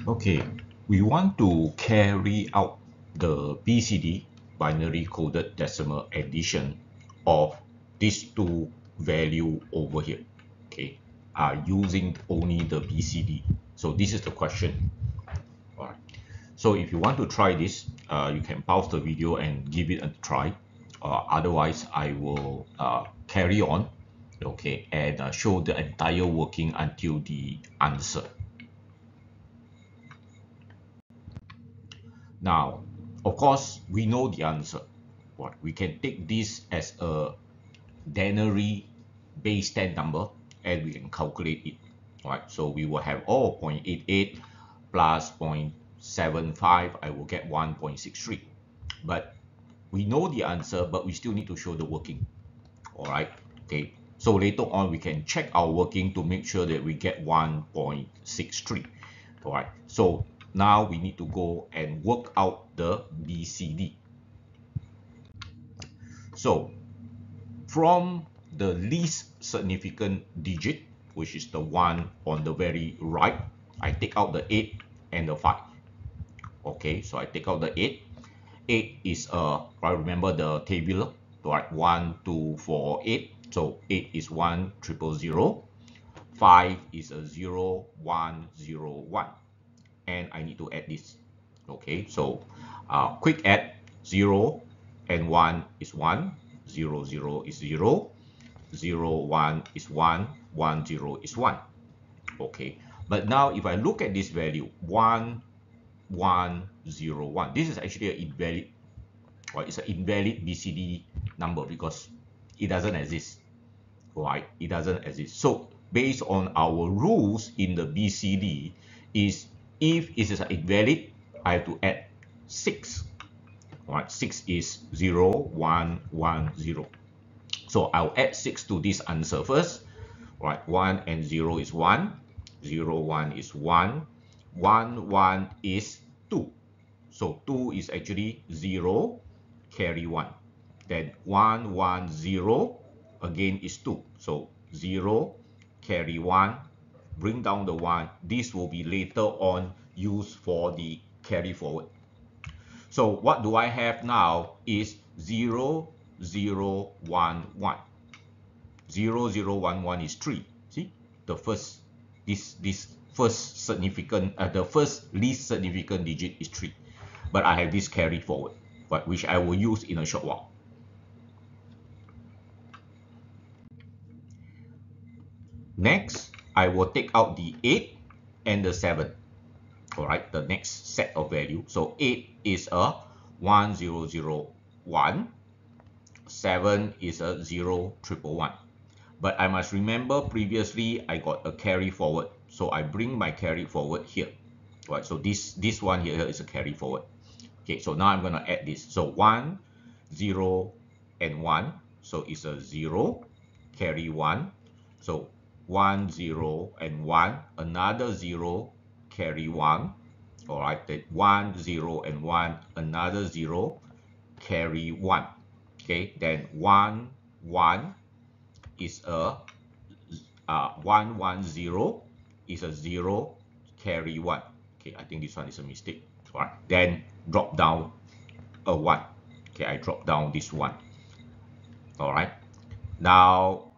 Okay, we want to carry out the BCD, binary coded decimal addition, of these two value over here. Okay, using only the BCD. So this is the question. All right. So if you want to try this, you can pause the video and give it a try. Otherwise, I will carry on, okay, and show the entire working until the answer. Now, of course, we know the answer. What we can take this as a denary base 10 number and we can calculate it. All right, so we will have 0.88 plus 0.75. I will get 1.63. But we know the answer, but we still need to show the working. All right, okay. So later on, we can check our working to make sure that we get 1.63. All right, so now we need to go and work out the BCD. So from the least significant digit, which is the one on the very right, I take out the 8 and the 5. Okay, so I take out the 8. 8 is I remember the tabular, right? 1, 2, 4, 8. So 8 is 1, 000. 5 is a 0, 1, 0, 1. And I need to add this. Okay, so quick add. 0 and 1 is 1, 0, 0 is 0, 0, 1 is 1, 1, 0 is 1. Okay, but now if I look at this value, 1, 1, 0, 1, this is actually an invalid, or it's an invalid BCD number because it doesn't exist, right? It doesn't exist. So based on our rules in the BCD, is if it is invalid, I have to add 6. Right, 6 is 0, 1, 1, 0. So I'll add 6 to this answer first. Right, 1 and 0 is 1, 0, 1 is 1, 1, 1 is 2. So 2 is actually 0, carry 1. Then 1, 1, 0 again is 2. So 0, carry 1, bring down the 1. This will be later on used for the carry forward. So what do I have now is 0, 0, 1, 1. 0, 0, 1, 1 is 3. See, the first, this first significant, the first least significant digit is 3. But I have this carry forward, but which I will use in a short while. Next, I will take out the 8 and the 7. All right, the next set of value. So 8 is a 1, 0, 0, 1. 7 is a 0, 1, 1. But I must remember previously I got a carry forward. So I bring my carry forward here. Right, so this one here is a carry forward. Okay, so now I'm going to add this. So 1, 0, and 1. So it's a 0, carry 1. So 1, 0, and 1. Another 0, carry 1. All right, then 1, 0, and 1. Another 0, carry 1. Okay, then 1, 1 is a 1, 1, 0 is a 0, carry 1. Okay, I think this one is a mistake. All right, then drop down a 1. Okay, I drop down this 1. All right, now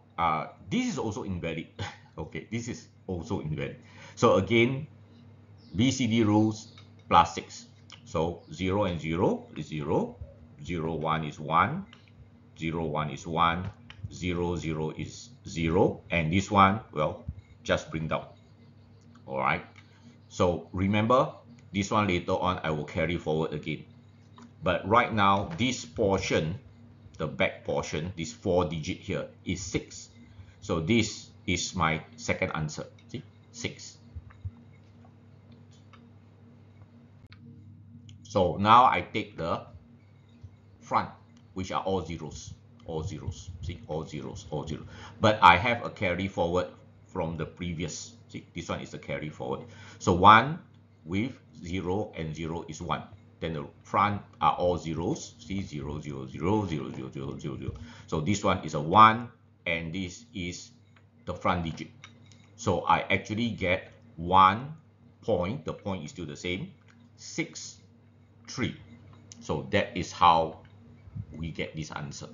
this is also invalid. Okay, this is also invalid. So again, BCD rules plus 6. So 0 and 0 is 0, 0, 1 is 1, 0, 1 is 1, 0, 0 is 0, and this one, well, just bring down. All right, so remember, this one later on I will carry forward again. But right now, this portion, the back portion, this 4 digit here is 6. So this is my second answer. See, 6. So now I take the front, which are all zeros. All zeros. See, all zeros, all zeros. But I have a carry forward from the previous. See, this one is the carry forward. So 1 with 0 and 0 is 1. Then the front are all zeros. See, 0, 0, 0, 0, 0, 0, 0, 0. So this one is a 1, and this is the front digit. So I actually get 1 the point is still the same, 6, 3. So that is how we get this answer.